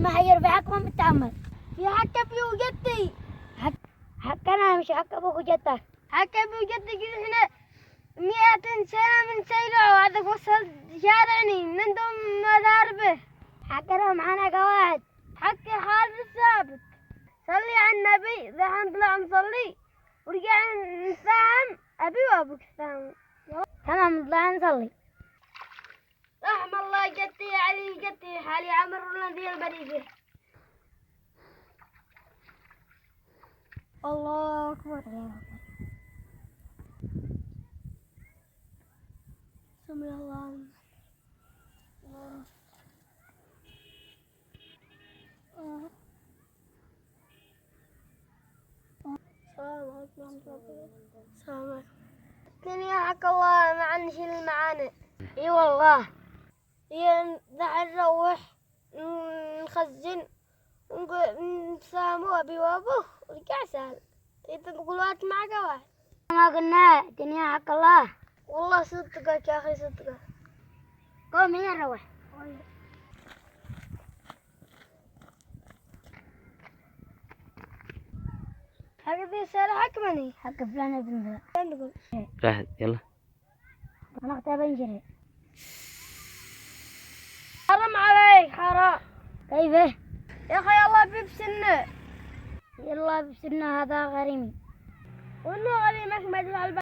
ما هي في حق ما بتعمل. في حق أبي وجدي. حق أنا مش حق أبوك وجدك. حق أبي وجدي كده هنا 100 سنة من سيلة وهذا وصل شارعني نندم مداربه. حقنا معانا قواعد. حق خالد الثابت. صلي على النبي ذا نطلع نصلي ورجع نساهم أبي وأبوك ساهم. تمام نطلع نصلي. رحم الله جدي علي جدي حالي عمر الذي البريده. الله أكبر يا رب. سمي الله. السلام الدنيا حق الله مع نشيل المعاني. اي والله هي نروح نخزن نسامو ابي وابوه ورجع سهل. انت تقول وقت مع قواعد ما قلنا الدنيا حق الله. والله صدقك يا اخي صدقك. قوم هنا نروح. حق ذي سارة حق مني حق فلان ابن فلان تقول راح يلا انا اختار بنجري. حرام عليك حرام. كيفه يا اخي الله بيبسنه. يلا بسنه هذا غريمي وانه غريمك ما يدل على